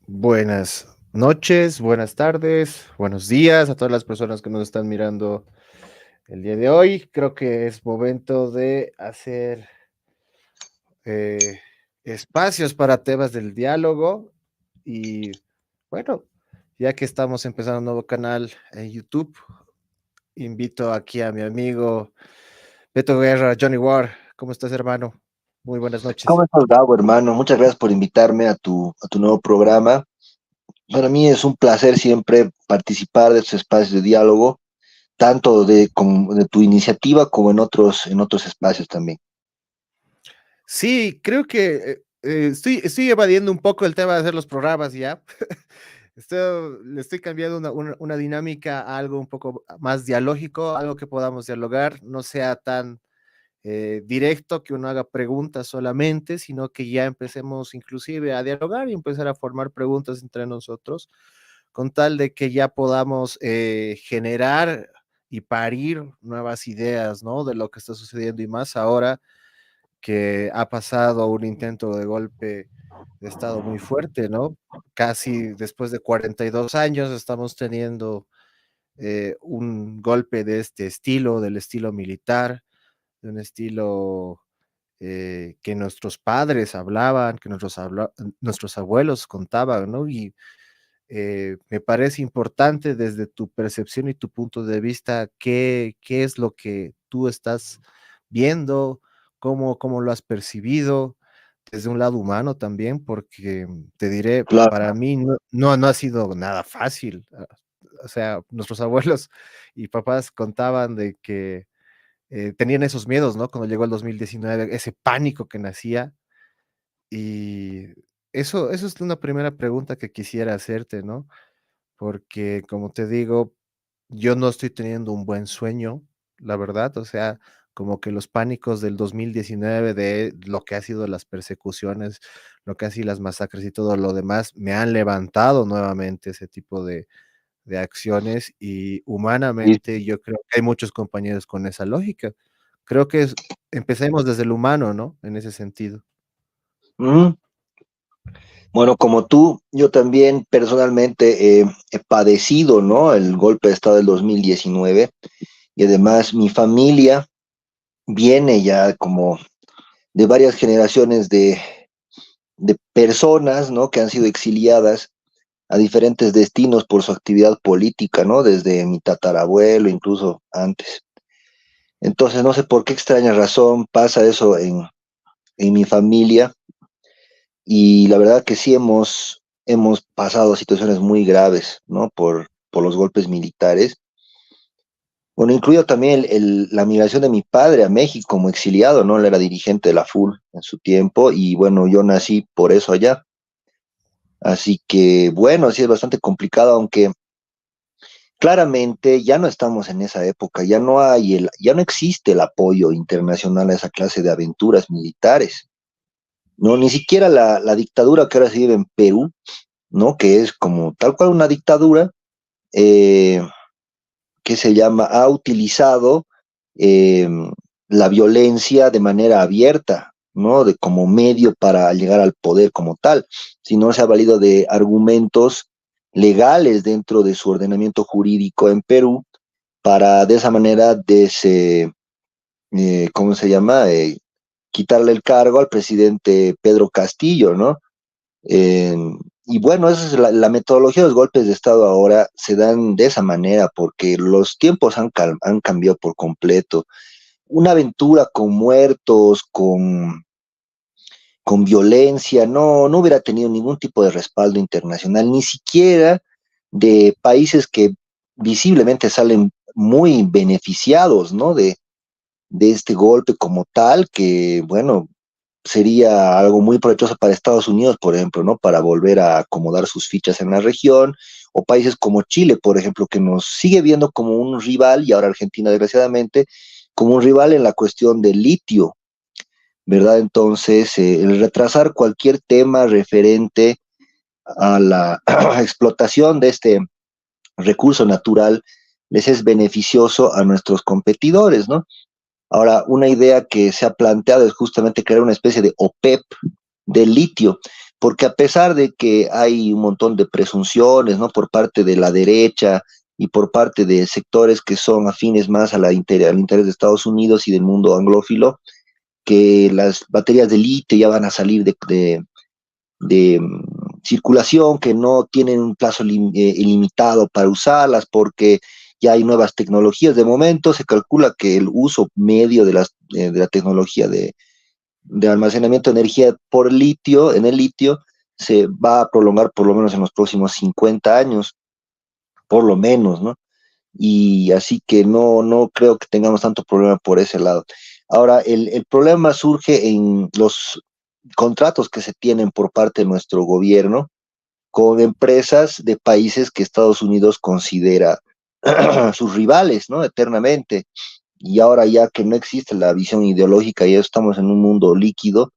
Buenas noches, buenas tardes, buenos días a todas las personas que nos están mirando el día de hoy. Creo que es momento de hacer eh, espacios para temas del diálogo y bueno, ya que estamos empezando un nuevo canal en YouTube, invito aquí a mi amigo Beto Guerra, Johnny War. ¿Cómo estás, hermano? Muy buenas ¿Cómo noches. estás, Gabo, hermano? Muchas gracias por invitarme a tu nuevo programa. Para mí es un placer siempre participar de estos espacios de diálogo, tanto de tu iniciativa como en otros espacios también. Sí, creo que estoy evadiendo un poco el tema de hacer los programas ya. Le estoy cambiando una dinámica a algo un poco más dialógico, algo que podamos dialogar, no sea tan directo que uno haga preguntas solamente, sino que ya empecemos inclusive a dialogar y empezar a formar preguntas entre nosotros, con tal de que ya podamos generar y parir nuevas ideas, ¿no? De lo que está sucediendo y más ahora que ha pasado un intento de golpe de Estado muy fuerte, ¿no? Casi después de 42 años estamos teniendo un golpe de este estilo, del estilo militar, de un estilo que nuestros padres hablaban, que nuestros abuelos contaban, ¿no? Y me parece importante desde tu percepción y tu punto de vista, qué es lo que tú estás viendo, cómo lo has percibido desde un lado humano también, porque te diré, Claro, para mí no ha sido nada fácil. O sea, nuestros abuelos y papás contaban de que tenían esos miedos, ¿no? Cuando llegó el 2019, ese pánico que nacía. Y eso es una primera pregunta que quisiera hacerte, ¿no? Porque, como te digo, yo no estoy teniendo un buen sueño, la verdad, o sea, como que los pánicos del 2019 de lo que ha sido las persecuciones, lo que ha sido las masacres y todo lo demás, me han levantado nuevamente ese tipo de acciones y sí. humanamente yo creo que hay muchos compañeros con esa lógica. Creo que empecemos desde el humano, ¿no? En ese sentido. Mm. Bueno, como tú, yo también personalmente he padecido, ¿no? El golpe de Estado del 2019 y además mi familia viene ya como de varias generaciones de personas, ¿no? Que han sido exiliadas a diferentes destinos por su actividad política, ¿no? Desde mi tatarabuelo, incluso antes. Entonces, no sé por qué extraña razón pasa eso en mi familia y la verdad que sí hemos pasado situaciones muy graves, ¿no? Por los golpes militares. Bueno, incluido también la migración de mi padre a México como exiliado, ¿no? Él era dirigente de la FUL en su tiempo y bueno, yo nací por eso allá. Así que bueno, sí es bastante complicado, aunque claramente ya no estamos en esa época, ya no existe el apoyo internacional a esa clase de aventuras militares, ¿no? Ni siquiera la dictadura que ahora se vive en Perú, ¿no? Que es como tal cual una dictadura, eh, que se llama, ha utilizado eh, la violencia de manera abierta, ¿no? De como medio para llegar al poder como tal, sino se ha valido de argumentos legales dentro de su ordenamiento jurídico en Perú para de esa manera ¿cómo se llama? Quitarle el cargo al presidente Pedro Castillo, ¿no? Eh, y bueno, esa es la metodología de los golpes de Estado ahora se dan de esa manera porque los tiempos han cambiado por completo. Una aventura con muertos, con violencia, no hubiera tenido ningún tipo de respaldo internacional, ni siquiera de países que visiblemente salen muy beneficiados, ¿no? De este golpe como tal, que bueno, sería algo muy provechoso para Estados Unidos, por ejemplo, ¿no? Para volver a acomodar sus fichas en la región, o países como Chile, por ejemplo, que nos sigue viendo como un rival, y ahora Argentina, desgraciadamente, como un rival en la cuestión del litio, ¿verdad? Entonces, el retrasar cualquier tema referente a la explotación de este recurso natural les es beneficioso a nuestros competidores, ¿no? Ahora, una idea que se ha planteado es justamente crear una especie de OPEP del litio, porque a pesar de que hay un montón de presunciones, ¿no? Por parte de la derecha y por parte de sectores que son afines más a al interés de Estados Unidos y del mundo anglófilo, que las baterías de litio ya van a salir de circulación, que no tienen un plazo ilimitado para usarlas porque ya hay nuevas tecnologías. De momento se calcula que el uso medio de la tecnología de almacenamiento de energía por litio, en el litio, se va a prolongar por lo menos en los próximos 50 años, por lo menos, ¿no? Y así que no creo que tengamos tanto problema por ese lado. Ahora, el problema surge en los contratos que se tienen por parte de nuestro gobierno con empresas de países que Estados Unidos considera sus rivales, ¿no? Eternamente. Y ahora ya que no existe la visión ideológica, ya estamos en un mundo líquido,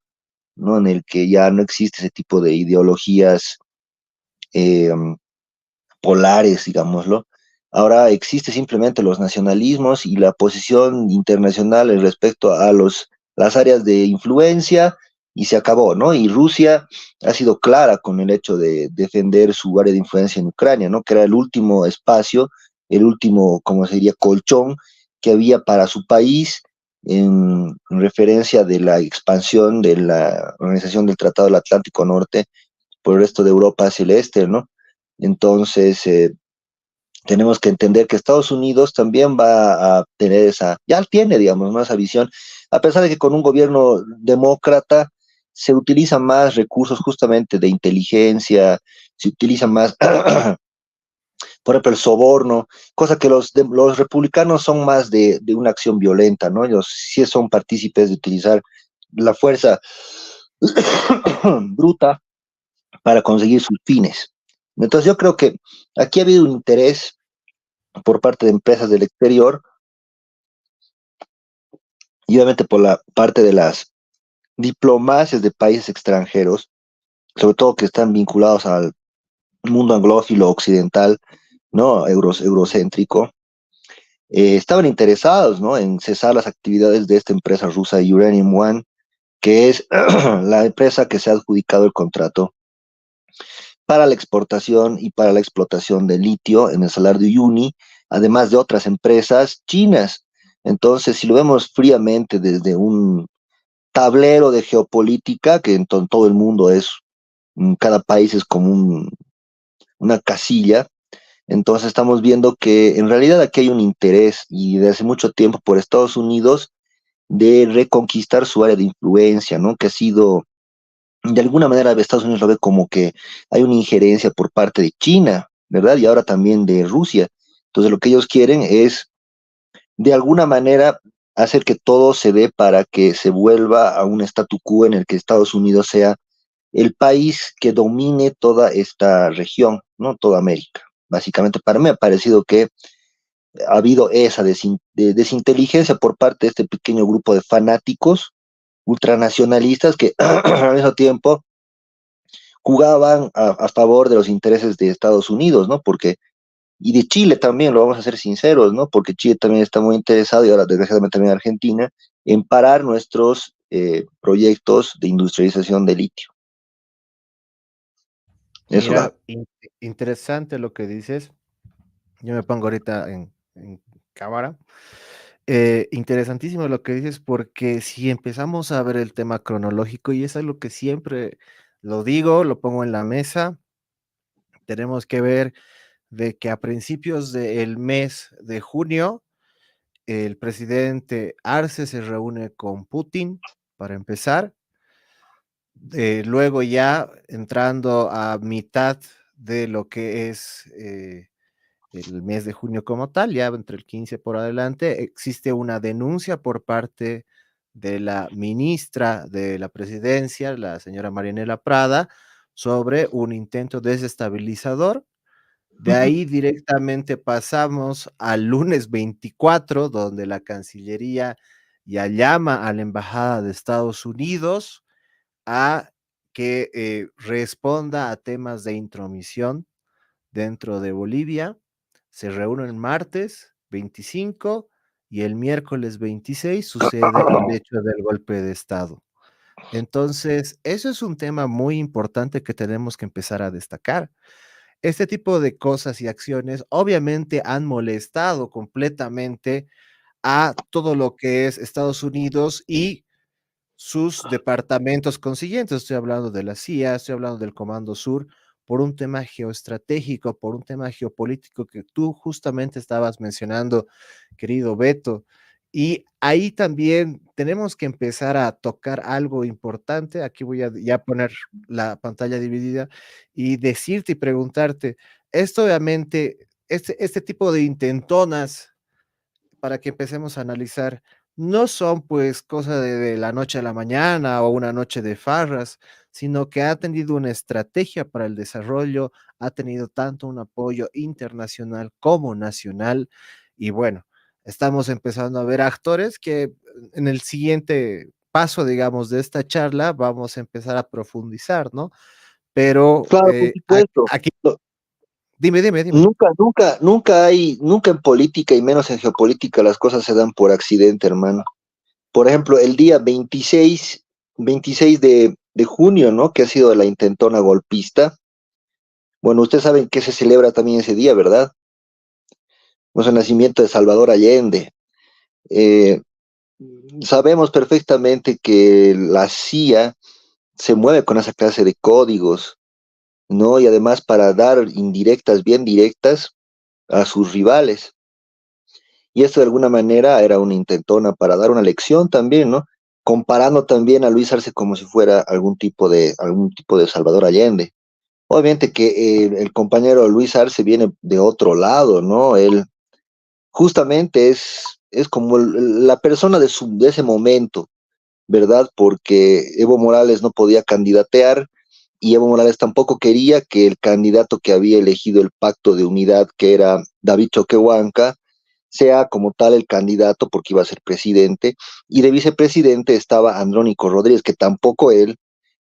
¿no? En el que ya no existe ese tipo de ideologías eh, polares, digámoslo. Ahora existe simplemente los nacionalismos y la posición internacional en respecto a las áreas de influencia y se acabó, ¿no? Y Rusia ha sido clara con el hecho de defender su área de influencia en Ucrania, ¿no? Que era el último espacio, el último, como sería, colchón que había para su país en referencia de la expansión de la Organización del Tratado del Atlántico Norte por el resto de Europa hacia el este, ¿no? Entonces, tenemos que entender que Estados Unidos también va a tener ya tiene, digamos, ¿no? Esa visión, a pesar de que con un gobierno demócrata se utilizan más recursos justamente de inteligencia, se utiliza más, por ejemplo, el soborno, cosa que los republicanos son más de una acción violenta, ¿no? Ellos sí son partícipes de utilizar la fuerza bruta para conseguir sus fines. Entonces yo creo que aquí ha habido un interés por parte de empresas del exterior y obviamente por la parte de las diplomacias de países extranjeros, sobre todo que están vinculados al mundo anglófilo occidental, ¿no? Eurocéntrico, estaban interesados, ¿no? En cesar las actividades de esta empresa rusa Uranium One, que es la empresa que se ha adjudicado el contrato para la exportación y para la explotación de litio en el Salar de Uyuni, además de otras empresas chinas. Entonces, si lo vemos fríamente desde un tablero de geopolítica, que en todo el mundo es, cada país es como una casilla, entonces estamos viendo que en realidad aquí hay un interés y desde hace mucho tiempo por Estados Unidos de reconquistar su área de influencia, ¿no? Que ha sido, de alguna manera, Estados Unidos lo ve como que hay una injerencia por parte de China, ¿verdad? Y ahora también de Rusia. Entonces lo que ellos quieren es, de alguna manera, hacer que todo se dé para que se vuelva a un statu quo en el que Estados Unidos sea el país que domine toda esta región, ¿no? Toda América. Básicamente, para mí me ha parecido que ha habido esa desinteligencia por parte de este pequeño grupo de fanáticos ultranacionalistas que al mismo tiempo jugaban a favor de los intereses de Estados Unidos, ¿no? Porque, y de Chile también, lo vamos a ser sinceros, ¿no? Porque Chile también está muy interesado, y ahora desgraciadamente también Argentina, en parar nuestros proyectos de industrialización de litio. Eso da. Mira, interesante lo que dices. Yo me pongo ahorita en cámara. Interesantísimo lo que dices, porque si empezamos a ver el tema cronológico, y es algo que siempre lo digo, lo pongo en la mesa, tenemos que ver de que a principios del mes de junio, el presidente Arce se reúne con Putin para empezar. Luego ya entrando a mitad de lo que es el mes de junio como tal, ya entre el 15 por adelante, existe una denuncia por parte de la ministra de la presidencia, la señora Marianela Prada, sobre un intento desestabilizador. De ahí directamente pasamos al lunes 24, donde la Cancillería ya llama a la Embajada de Estados Unidos a que responda a temas de intromisión dentro de Bolivia. Se reúnen el martes 25 y el miércoles 26 sucede el hecho del golpe de Estado. Entonces, eso es un tema muy importante que tenemos que empezar a destacar. Este tipo de cosas y acciones obviamente han molestado completamente a todo lo que es Estados Unidos y sus departamentos consiguientes. Estoy hablando de la CIA, estoy hablando del Comando Sur, por un tema geoestratégico, por un tema geopolítico que tú justamente estabas mencionando, querido Beto. Y ahí también tenemos que empezar a tocar algo importante. Aquí voy a ya poner la pantalla dividida y decirte y preguntarte, esto obviamente, este tipo de intentonas para que empecemos a analizar, no son pues cosa de la noche a la mañana o una noche de farras, sino que ha tenido una estrategia para el desarrollo, ha tenido tanto un apoyo internacional como nacional. Y bueno, estamos empezando a ver actores que en el siguiente paso, digamos, de esta charla vamos a empezar a profundizar, ¿no? Pero Claro, por supuesto. aquí, dime, dime, dime. Nunca en política y menos en geopolítica las cosas se dan por accidente, hermano. Por ejemplo, el día 26 de junio, ¿no? Que ha sido la intentona golpista. Bueno, ustedes saben que se celebra también ese día, ¿verdad? Es el nacimiento de Salvador Allende. Eh, Sabemos perfectamente que la CIA se mueve con esa clase de códigos, ¿no? Y además para dar indirectas, bien directas a sus rivales. Y esto de alguna manera era una intentona para dar una lección también, ¿no? Comparando también a Luis Arce como si fuera algún tipo de Salvador Allende. Obviamente que el compañero Luis Arce viene de otro lado, ¿no? Él justamente es como la persona de ese momento, ¿verdad? Porque Evo Morales no podía candidatear y Evo Morales tampoco quería que el candidato que había elegido el pacto de unidad, que era David Choquehuanca, sea como tal el candidato porque iba a ser presidente, y de vicepresidente estaba Andrónico Rodríguez, que tampoco él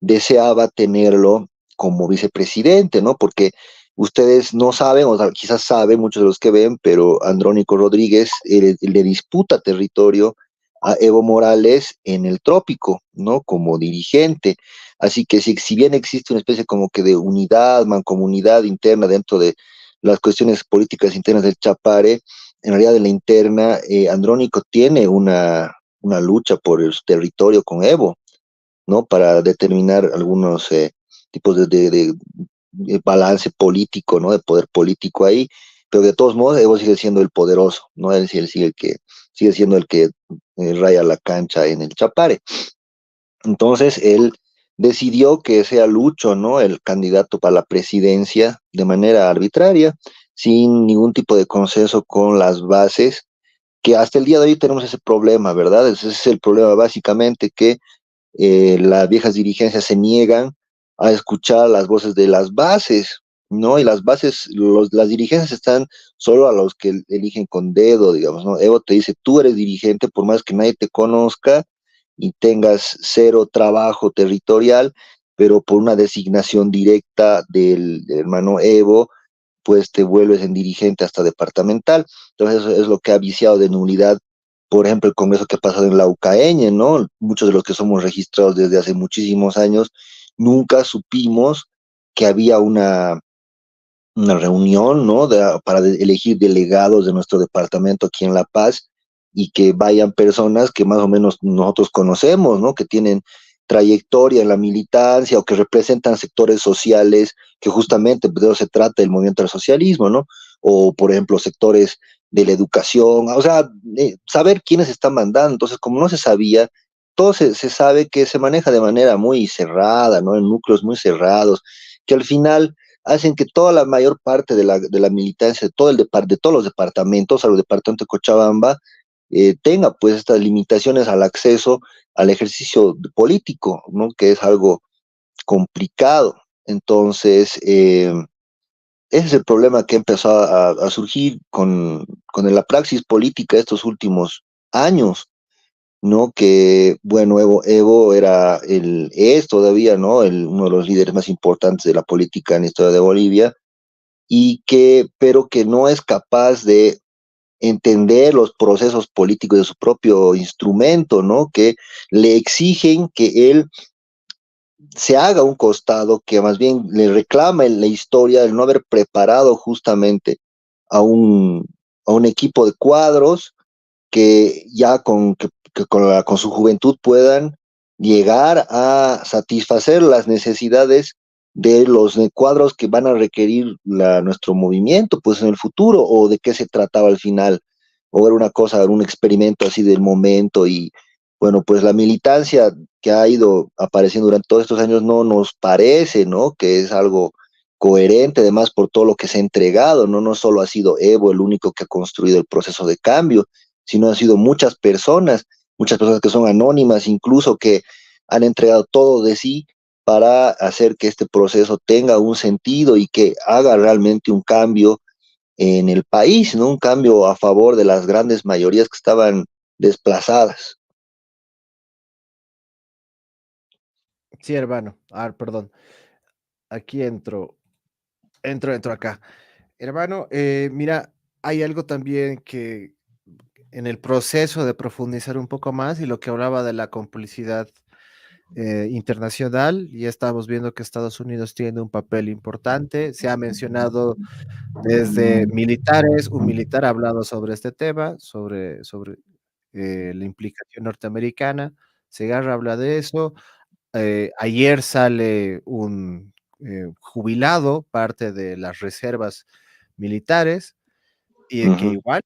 deseaba tenerlo como vicepresidente, ¿no? Porque ustedes no saben, o sea, quizás saben muchos de los que ven, pero Andrónico Rodríguez le disputa territorio a Evo Morales en el trópico, ¿no? Como dirigente. Así que si bien existe una especie como que de unidad, mancomunidad interna dentro de las cuestiones políticas internas del Chapare, en realidad en la interna, Andrónico tiene una lucha por el territorio con Evo, ¿no? Para determinar algunos tipos de balance político, ¿no? De poder político ahí, pero de todos modos Evo sigue siendo el poderoso, ¿no? Sigue siendo el que raya la cancha en el Chapare. Entonces él decidió que sea Lucho, ¿no? El candidato para la presidencia de manera arbitraria, sin ningún tipo de consenso con las bases, que hasta el día de hoy tenemos ese problema, ¿verdad? Ese es el problema básicamente que las viejas dirigencias se niegan a escuchar las voces de las bases, ¿no? Y las bases, las dirigencias están solo a los que eligen con dedo, digamos, ¿no? Evo te dice, tú eres dirigente por más que nadie te conozca y tengas cero trabajo territorial, pero por una designación directa del hermano Evo, pues te vuelves en dirigente hasta departamental. Entonces eso es lo que ha viciado de nulidad, por ejemplo, el congreso que ha pasado en la UCAeñe, ¿no? Muchos de los que somos registrados desde hace muchísimos años, nunca supimos que había una reunión, ¿no? Para elegir delegados de nuestro departamento aquí en La Paz y que vayan personas que más o menos nosotros conocemos, ¿no? Que tienen trayectoria en la militancia o que representan sectores sociales que justamente pues, de eso se trata el movimiento del socialismo, ¿no? O, por ejemplo, sectores de la educación, o sea, saber quiénes están mandando. Entonces, como no se sabía, todo se sabe que se maneja de manera muy cerrada, ¿no? En núcleos muy cerrados, que al final hacen que toda la mayor parte de la militancia de todos los departamentos, al departamento de Cochabamba, tenga pues estas limitaciones al acceso al ejercicio político, ¿no? Que es algo complicado. Entonces, ese es el problema que empezó a surgir con la praxis política estos últimos años, ¿no? Que, bueno, Evo es todavía, ¿no? Uno de los líderes más importantes de la política en la historia de Bolivia, pero que no es capaz de entender los procesos políticos de su propio instrumento, ¿no? Que le exigen que él se haga un costado, que más bien le reclama en la historia el no haber preparado justamente a a un equipo de cuadros que ya con su juventud puedan llegar a satisfacer las necesidades de los cuadros que van a requerir nuestro movimiento, pues en el futuro, o de qué se trataba al final, o era una cosa, un experimento así del momento, y bueno, pues la militancia que ha ido apareciendo durante todos estos años no nos parece, ¿no? Que es algo coherente, además por todo lo que se ha entregado, ¿no? No solo ha sido Evo el único que ha construido el proceso de cambio, sino han sido muchas personas que son anónimas, incluso que han entregado todo de sí para hacer que este proceso tenga un sentido y que haga realmente un cambio en el país, ¿no? Un cambio a favor de las grandes mayorías que estaban desplazadas. Sí, hermano. Perdón. Aquí entro acá. Hermano, mira, hay algo también que en el proceso de profundizar un poco más y lo que hablaba de la complicidad internacional, ya estamos viendo que Estados Unidos tiene un papel importante. Se ha mencionado desde militares, un militar ha hablado sobre este tema, sobre la implicación norteamericana. Segarra habla de eso. Ayer sale un jubilado, parte de las reservas militares, y que Ujú, igual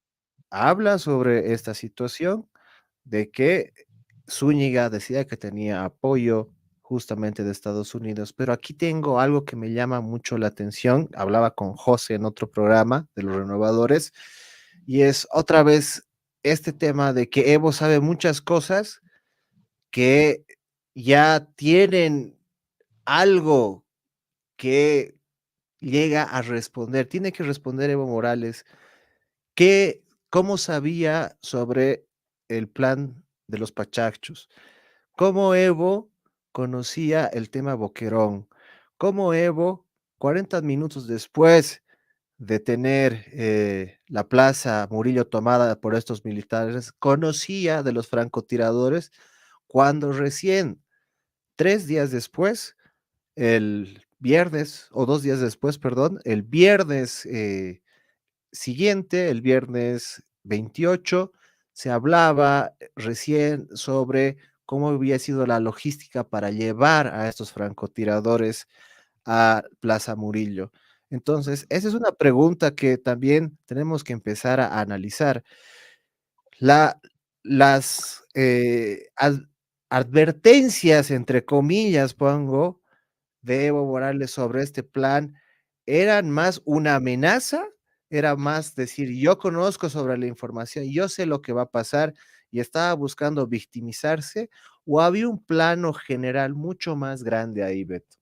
habla sobre esta situación de que Zúñiga decía que tenía apoyo justamente de Estados Unidos, pero aquí tengo algo que me llama mucho la atención. Hablaba con José en otro programa de los renovadores, y es otra vez este tema de que Evo sabe muchas cosas que ya tienen algo que llega a responder. Tiene que responder Evo Morales. ¿Qué cómo sabía sobre el plan de los pachachos? ¿Cómo Evo conocía el tema Boquerón? ¿Cómo Evo, 40 minutos después de tener, la plaza Murillo tomada por estos militares, conocía de los francotiradores cuando recién 3 días después, el viernes, o 2 días después, perdón, el viernes, siguiente, el viernes 28, se hablaba recién sobre cómo había sido la logística para llevar a estos francotiradores a Plaza Murillo? Entonces, esa es una pregunta que también tenemos que empezar a analizar. La las, advertencias, entre comillas, pongo, de Evo Morales sobre este plan, ¿eran más una amenaza? Era más decir: "Yo conozco sobre la información, yo sé lo que va a pasar", y estaba buscando victimizarse, o había un plano general mucho más grande ahí, Beto?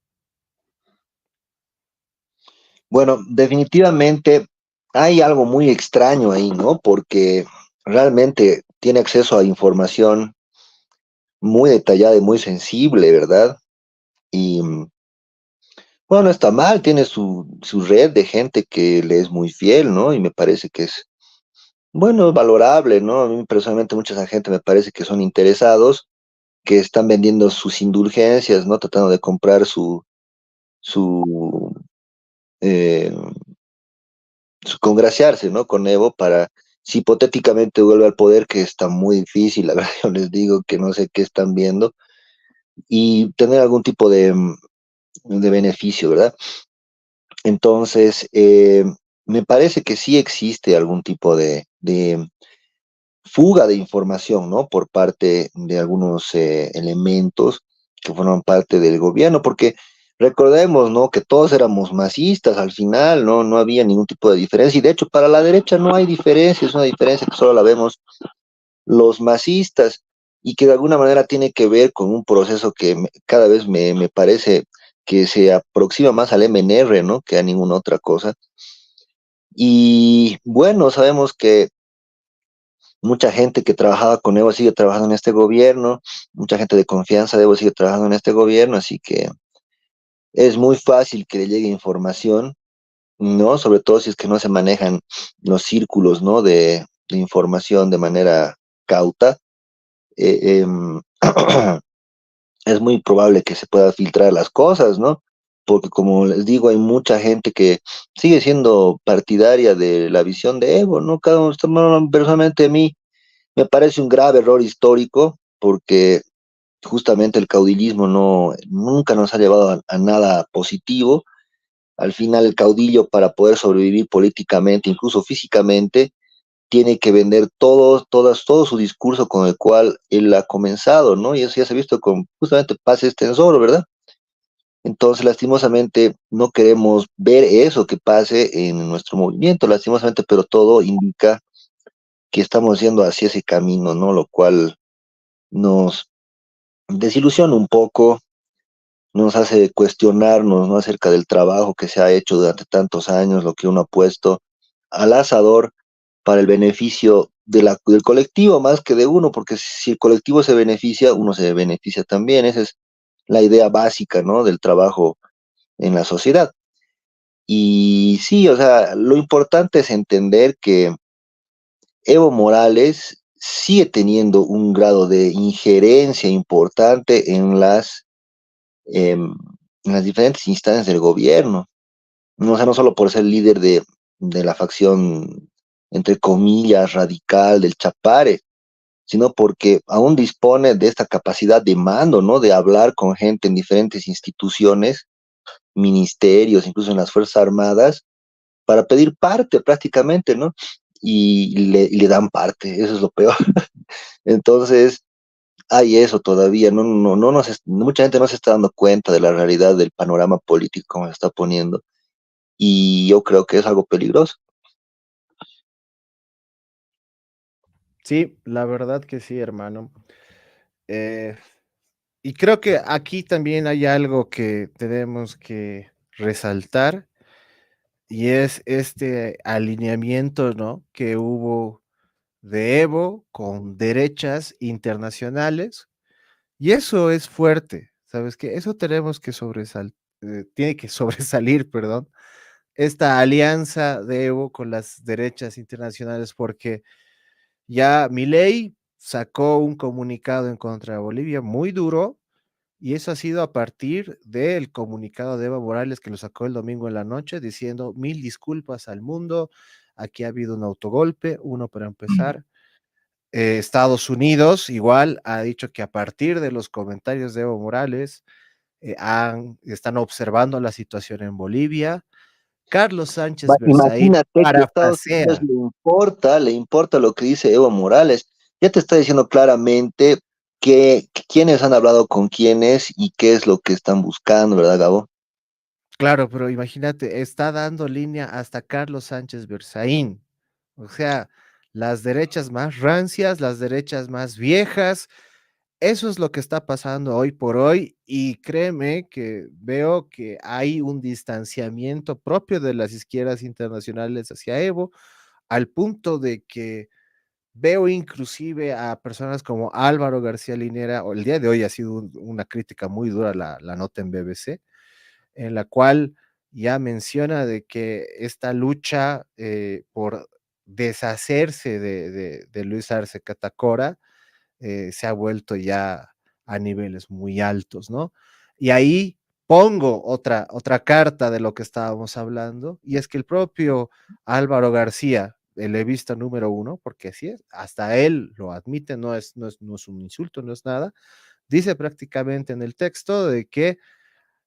bueno, definitivamente hay algo muy extraño ahí, ¿no? Porque realmente tiene acceso a información muy detallada y muy sensible, ¿verdad? Y bueno, no está mal, tiene su red de gente que le es muy fiel, ¿no? Y me parece que es, bueno, valorable, ¿no? A mí personalmente mucha esa gente me parece que son interesados, que están vendiendo sus indulgencias, ¿no? Tratando de comprar su, eh, su congraciarse, ¿no? Con Evo para, si hipotéticamente vuelve al poder, que está muy difícil, la verdad, yo les digo que no sé qué están viendo, y tener algún tipo de beneficio, ¿verdad? Entonces, me parece que sí existe algún tipo de fuga de información, ¿no? Por parte de algunos elementos que forman parte del gobierno, porque recordemos, ¿no? Que todos éramos masistas al final, ¿no? No había ningún tipo de diferencia, y de hecho para la derecha no hay diferencia, es una diferencia que solo la vemos los masistas, y que de alguna manera tiene que ver con un proceso que cada vez me parece que se aproxima más al MNR, ¿no? Que a ninguna otra cosa. Y bueno, sabemos que mucha gente que trabajaba con Evo sigue trabajando en este gobierno, mucha gente de confianza de Evo sigue trabajando en este gobierno, así que es muy fácil que le llegue información, ¿no? Sobre todo si es que no se manejan los círculos, ¿no? de información de manera cauta, em, es muy probable que se pueda filtrar las cosas, ¿no? Porque como les digo, hay mucha gente que sigue siendo partidaria de la visión de Evo, ¿no? Personalmente a mí me parece un grave error histórico porque justamente el caudillismo nunca nos ha llevado a nada positivo. Al final el caudillo para poder sobrevivir políticamente, incluso físicamente, tiene que vender todo su discurso con el cual él ha comenzado, ¿no? Y eso ya se ha visto con justamente Paz Extensor, ¿verdad? Entonces, lastimosamente, no queremos ver eso que pase en nuestro movimiento, lastimosamente, pero todo indica que estamos yendo hacia ese camino, ¿no? Lo cual nos desilusiona un poco, nos hace cuestionarnos, ¿no? Acerca del trabajo que se ha hecho durante tantos años, lo que uno ha puesto al asador para el beneficio del colectivo más que de uno, porque si el colectivo se beneficia, uno se beneficia también. Esa es la idea básica, ¿no? Del trabajo en la sociedad. Y sí, o sea, lo importante es entender que Evo Morales sigue teniendo un grado de injerencia importante em, en las diferentes instancias del gobierno. No, o sea, no solo por ser líder de la facción, entre comillas, radical del Chapare, sino porque aún dispone de esta capacidad de mando, ¿no? De hablar con gente en diferentes instituciones, ministerios, incluso en las Fuerzas Armadas, para pedir parte prácticamente, ¿no? Y le dan parte, eso es lo peor. Entonces, hay eso todavía, mucha gente no se está dando cuenta de la realidad del panorama político como se está poniendo, y yo creo que es algo peligroso. Sí, la verdad que sí, hermano. Eh, y creo que aquí también hay algo que tenemos que resaltar y es este alineamiento, ¿no? Que hubo de Evo con derechas internacionales y eso es fuerte, ¿sabes qué? Eso tenemos que tiene que sobresalir, perdón, esta alianza de Evo con las derechas internacionales porque ya Milei sacó un comunicado en contra de Bolivia muy duro y eso ha sido a partir del comunicado de Evo Morales que lo sacó el domingo en la noche diciendo mil disculpas al mundo, aquí ha habido un autogolpe, uno para empezar. Estados Unidos igual ha dicho que a partir de los comentarios de Evo Morales están observando la situación en Bolivia. Carlos Sánchez Berzaín Imagínate que a Estados Unidos parafrasea. le importa lo que dice Evo Morales. Ya te está diciendo claramente quiénes han hablado con quiénes y qué es lo que están buscando, ¿verdad, Gabo? Claro, pero imagínate, está dando línea hasta Carlos Sánchez Berzaín. O sea, las derechas más rancias, las derechas más viejas, eso es lo que está pasando hoy por hoy y créeme que veo que hay un distanciamiento propio de las izquierdas internacionales hacia Evo, al punto de que veo inclusive a personas como Álvaro García Linera, o el día de hoy ha sido una crítica muy dura la nota en BBC, en la cual ya menciona de que esta lucha por deshacerse de Luis Arce Catacora se ha vuelto ya a niveles muy altos, ¿no? Y ahí pongo otra carta de lo que estábamos hablando, y es que el propio Álvaro García, el levista número uno, porque así es, hasta él lo admite, no es un insulto, no es nada, dice prácticamente en el texto de que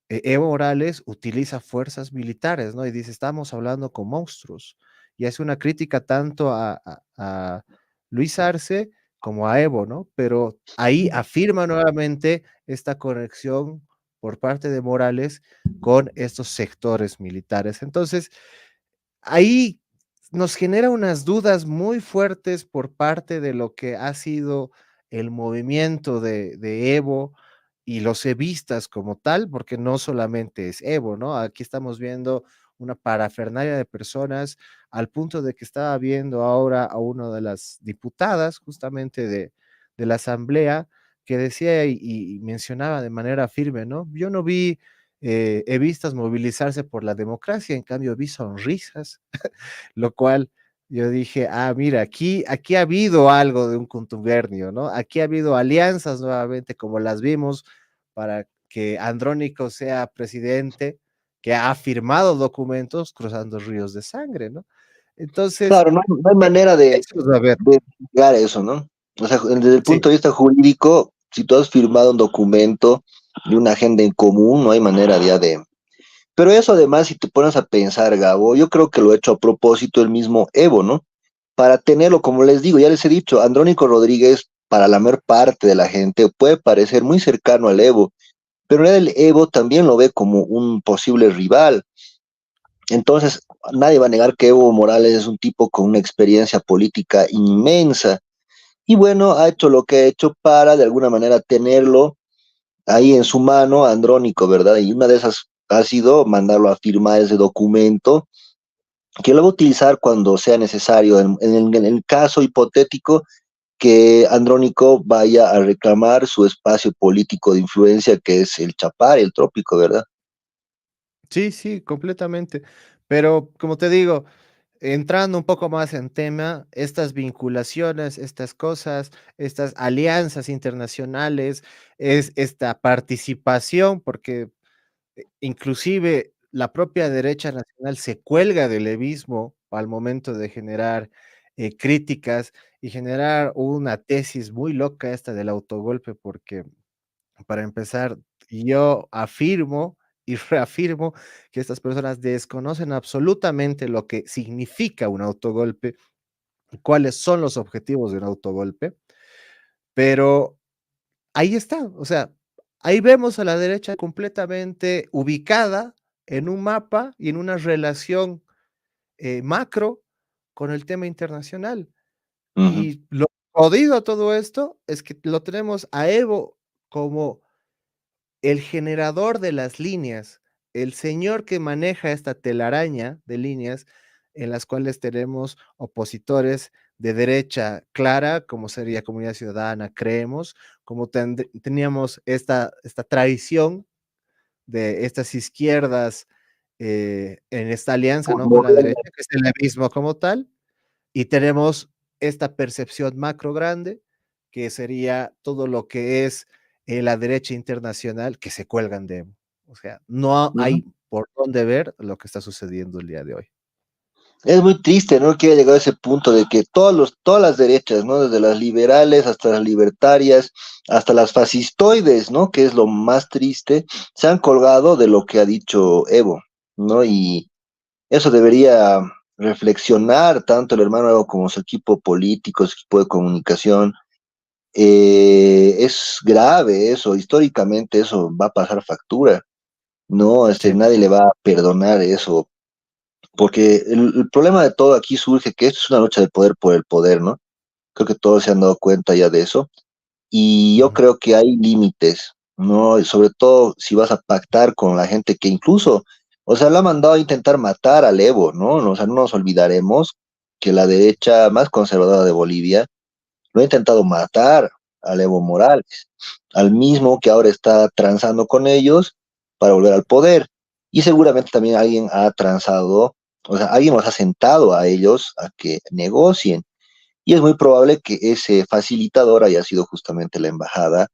Evo Morales utiliza fuerzas militares, ¿no? Y dice, estamos hablando con monstruos. Y hace una crítica tanto a Luis Arce como a Evo, ¿no? Pero ahí afirma nuevamente esta conexión por parte de Morales con estos sectores militares. Entonces, ahí nos genera unas dudas muy fuertes por parte de lo que ha sido el movimiento de Evo y los evistas como tal, porque no solamente es Evo, ¿no? Aquí estamos viendo una parafernalia de personas al punto de que estaba viendo ahora a una de las diputadas justamente de la asamblea que decía y mencionaba de manera firme, ¿no? Yo no vi evistas movilizarse por la democracia, en cambio vi sonrisas, lo cual yo dije, mira, aquí ha habido algo de un contubernio, ¿no? Aquí ha habido alianzas nuevamente, como las vimos, para que Andrónico sea presidente, que ha firmado documentos cruzando ríos de sangre, ¿no? Entonces, Claro, no hay manera eso es a ver, de negar eso, ¿no? O sea, desde el sí, punto de vista jurídico, si tú has firmado un documento de una agenda en común, no hay manera ya de... Pero eso además, si te pones a pensar, Gabo, yo creo que lo ha hecho a propósito el mismo Evo, ¿no? Para tenerlo, como les digo, ya les he dicho, Andrónico Rodríguez, para la mayor parte de la gente, puede parecer muy cercano al Evo, pero el Evo también lo ve como un posible rival. Entonces, nadie va a negar que Evo Morales es un tipo con una experiencia política inmensa. Y bueno, ha hecho lo que ha hecho para de alguna manera tenerlo ahí en su mano, Andrónico, ¿verdad? Y una de esas ha sido mandarlo a firmar ese documento que lo va a utilizar cuando sea necesario. En el caso hipotético que Andrónico vaya a reclamar su espacio político de influencia, que es el Chapar, el Trópico, ¿verdad? sí, sí, completamente. Pero como te digo, entrando un poco más en tema, estas vinculaciones, estas cosas, estas alianzas internacionales, es esta participación, porque inclusive la propia derecha nacional se cuelga del levismo al momento de generar críticas y generar una tesis muy loca esta del autogolpe, porque para empezar, yo afirmo y reafirmo que estas personas desconocen absolutamente lo que significa un autogolpe y cuáles son los objetivos de un autogolpe, pero ahí está, o sea, ahí vemos a la derecha completamente ubicada en un mapa y en una relación macro con el tema internacional. Ujú, Y lo jodido a todo esto es que lo tenemos a Evo como el generador de las líneas, el señor que maneja esta telaraña de líneas en las cuales tenemos opositores de derecha clara, como sería Comunidad Ciudadana, creemos, como teníamos esta tradición de estas izquierdas en esta alianza, ¿no? Con la derecha, que es el levismo como tal, y tenemos esta percepción macro grande, que sería todo lo que es la derecha internacional, que se cuelgan de Evo. O sea, no ujú. hay por dónde ver lo que está sucediendo el día de hoy. Es muy triste, ¿no? Que haya llegado a ese punto de que todas las derechas, ¿no? Desde las liberales hasta las libertarias, hasta las fascistoides, ¿no? Que es lo más triste, se han colgado de lo que ha dicho Evo, ¿no? Y eso debería reflexionar tanto el hermano Evo como su equipo político, su equipo de comunicación. Es grave eso, históricamente eso va a pasar factura, ¿no? Sí, Nadie le va a perdonar eso porque el problema de todo aquí surge que esto es una lucha de poder por el poder, ¿no? Creo que todos se han dado cuenta ya de eso. Y yo ujú, creo que hay límites, ¿no? Y sobre todo si vas a pactar con la gente que incluso, o sea, la ha mandado a intentar matar al Evo, ¿no? O sea, no nos olvidaremos que la derecha más conservadora de Bolivia lo ha intentado matar al Evo Morales, al mismo que ahora está transando con ellos para volver al poder. Y seguramente también alguien ha transado, o sea, alguien los ha sentado a ellos a que negocien. Y es muy probable que ese facilitador haya sido justamente la embajada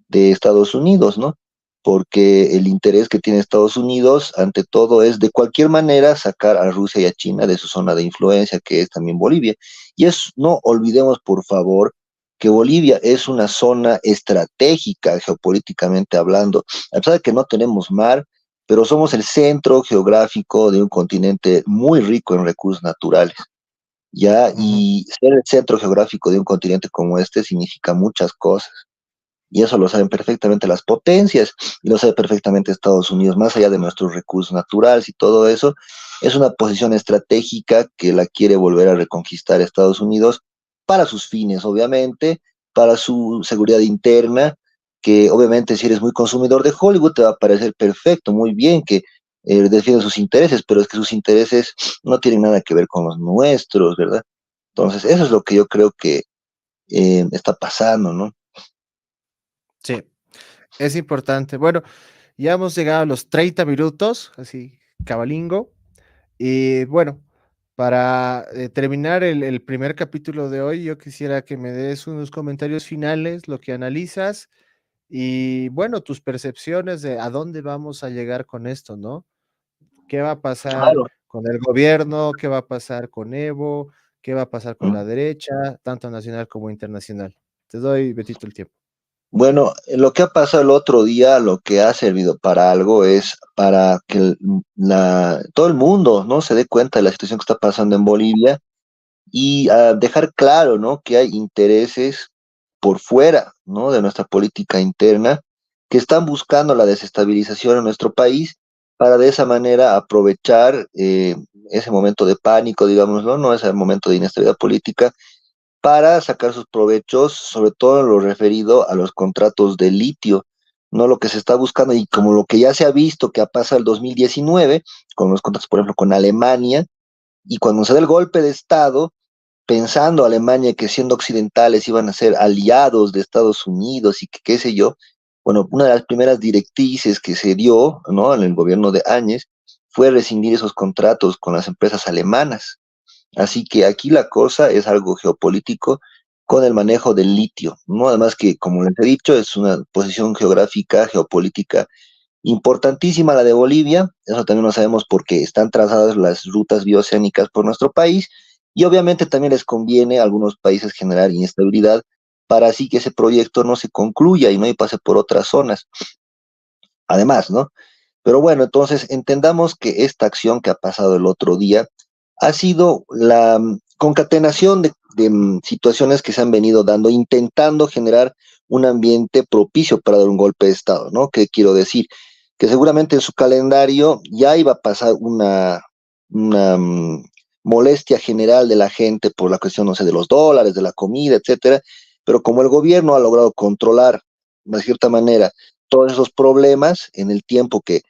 de Estados Unidos, ¿no? Porque el interés que tiene Estados Unidos, ante todo, es de cualquier manera sacar a Rusia y a China de su zona de influencia, que es también Bolivia. Y es, no olvidemos, por favor, que Bolivia es una zona estratégica geopolíticamente hablando, a pesar de que no tenemos mar, pero somos el centro geográfico de un continente muy rico en recursos naturales. Ya, ujú. y ser el centro geográfico de un continente como este significa muchas cosas. Y eso lo saben perfectamente las potencias y lo sabe perfectamente Estados Unidos, más allá de nuestros recursos naturales y todo eso. Es una posición estratégica que la quiere volver a reconquistar Estados Unidos para sus fines, obviamente, para su seguridad interna, que obviamente si eres muy consumidor de Hollywood te va a parecer perfecto, muy bien que defienden sus intereses, pero es que sus intereses no tienen nada que ver con los nuestros, ¿verdad? Entonces, eso es lo que yo creo que está pasando, ¿no? Sí, es importante. Bueno, ya hemos llegado a los 30 minutos, así, cabalingo. Y bueno, Para terminar el primer capítulo de hoy, yo quisiera que me des unos comentarios finales, lo que analizas y bueno, tus percepciones de a dónde vamos a llegar con esto, ¿no? ¿Qué va a pasar Claro. con el gobierno? ¿Qué va a pasar con Evo? ¿Qué va a pasar con ¿Mm? la derecha, tanto nacional como internacional? Te doy, Betito, el tiempo. Bueno, lo que ha pasado el otro día, lo que ha servido para algo es para que todo el mundo, ¿no?, se dé cuenta de la situación que está pasando en Bolivia y dejar claro, ¿no?, que hay intereses por fuera, ¿no?, de nuestra política interna que están buscando la desestabilización en nuestro país para de esa manera aprovechar ese momento de pánico, digámoslo, ¿no?, ese momento de inestabilidad política para sacar sus provechos, sobre todo en lo referido a los contratos de litio, no lo que se está buscando y como lo que ya se ha visto que ha pasado el 2019 con los contratos, por ejemplo, con Alemania, y cuando se da el golpe de Estado, pensando Alemania que siendo occidentales iban a ser aliados de Estados Unidos y que qué sé yo, bueno, una de las primeras directrices que se dio, ¿no?, en el gobierno de Áñez fue rescindir esos contratos con las empresas alemanas. Así que aquí la cosa es algo geopolítico con el manejo del litio, ¿no? Además que, como les he dicho, es una posición geográfica, geopolítica importantísima la de Bolivia, eso también lo sabemos porque están trazadas las rutas bioceánicas por nuestro país y obviamente también les conviene a algunos países generar inestabilidad para así que ese proyecto no se concluya y no y pase por otras zonas. Además, ¿no? Pero bueno, entonces entendamos que esta acción que ha pasado el otro día ha sido la concatenación de situaciones que se han venido dando, intentando generar un ambiente propicio para dar un golpe de Estado, ¿no? ¿Qué quiero decir? Que seguramente en su calendario ya iba a pasar una molestia general de la gente por la cuestión, no sé, de los dólares, de la comida, etcétera, pero como el gobierno ha logrado controlar, de cierta manera, todos esos problemas en el tiempo que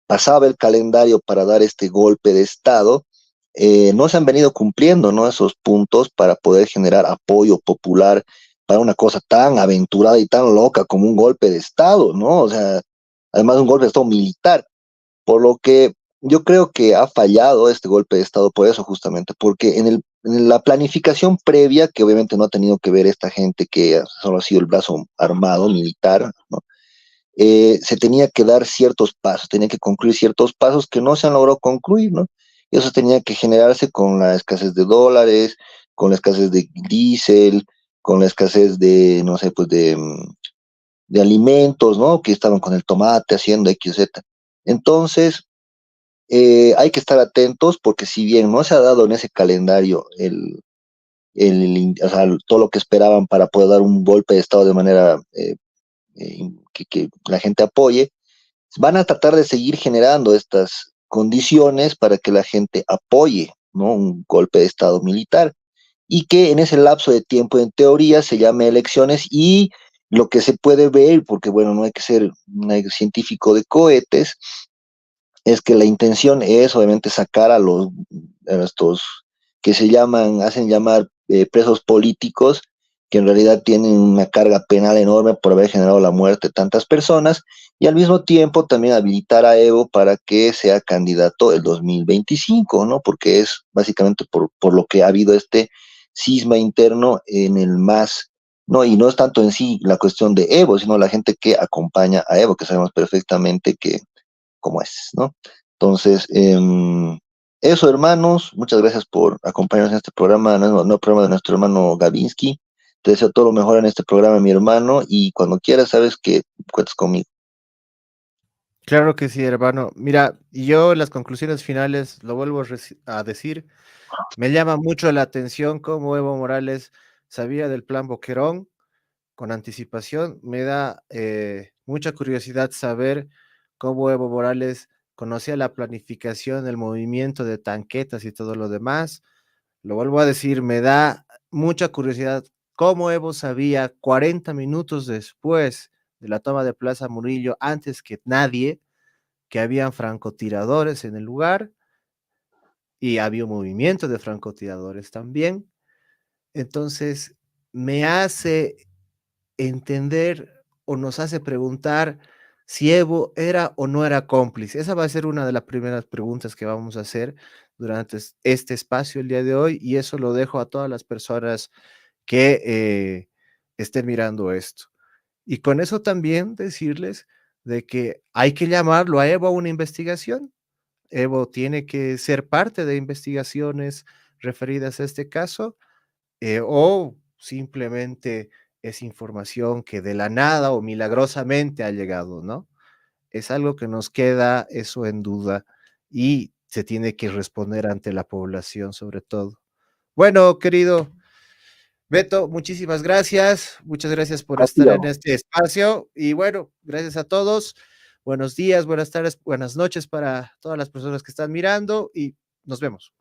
pasaba el calendario para dar este golpe de Estado, no se han venido cumpliendo, ¿no?, esos puntos para poder generar apoyo popular para una cosa tan aventurada y tan loca como un golpe de Estado, ¿no? O sea, además un golpe de Estado militar, por lo que yo creo que ha fallado este golpe de Estado por eso justamente, porque en la planificación previa, que obviamente no ha tenido que ver esta gente que solo ha sido el brazo armado militar, ¿no?, se tenía que dar ciertos pasos, tenía que concluir ciertos pasos que no se han logrado concluir, ¿no? Y eso tenía que generarse con la escasez de dólares, con la escasez de diésel, con la escasez de, no sé, pues de alimentos, ¿no? Que estaban con el tomate haciendo X, Z. Entonces, hay que estar atentos porque si bien no se ha dado en ese calendario o sea, todo lo que esperaban para poder dar un golpe de Estado de manera que la gente apoye, van a tratar de seguir generando estas condiciones para que la gente apoye, ¿no?, un golpe de Estado militar y que en ese lapso de tiempo, en teoría, se llame elecciones y lo que se puede ver, porque bueno, no hay que ser un científico de cohetes, es que la intención es obviamente sacar a estos que se llaman, hacen llamar presos políticos, que en realidad tienen una carga penal enorme por haber generado la muerte de tantas personas, y al mismo tiempo también habilitar a Evo para que sea candidato el 2025, ¿no? Porque es básicamente por lo que ha habido este cisma interno en el MAS, ¿no? Y no es tanto en sí la cuestión de Evo, sino la gente que acompaña a Evo, que sabemos perfectamente que cómo es, ¿no? Entonces, eso, hermanos, muchas gracias por acompañarnos en este programa, no programa de nuestro hermano Gavinsky. Te deseo todo lo mejor en este programa, mi hermano, y cuando quieras, sabes que cuentas conmigo. Claro que sí, hermano. Mira, y yo en las conclusiones finales lo vuelvo a decir, me llama mucho la atención cómo Evo Morales sabía del plan Boquerón con anticipación. Me da mucha curiosidad saber cómo Evo Morales conocía la planificación, el movimiento de tanquetas y todo lo demás. Lo vuelvo a decir, me da mucha curiosidad cómo Evo sabía 40 minutos después de la toma de Plaza Murillo, antes que nadie, que habían francotiradores en el lugar y había un movimiento de francotiradores también. Entonces, me hace entender o nos hace preguntar si Evo era o no era cómplice. Esa va a ser una de las primeras preguntas que vamos a hacer durante este espacio el día de hoy, y eso lo dejo a todas las personas que estén mirando esto. Y con eso también decirles de que hay que llamarlo a Evo a una investigación. Evo tiene que ser parte de investigaciones referidas a este caso, o simplemente es información que de la nada o milagrosamente ha llegado, ¿no? Es algo que nos queda eso en duda y se tiene que responder ante la población sobre todo. Bueno, querido Beto, muchísimas gracias. Muchas gracias por estar en Rápido. este espacio y bueno, gracias a todos. Buenos días, buenas tardes, buenas noches para todas las personas que están mirando y nos vemos.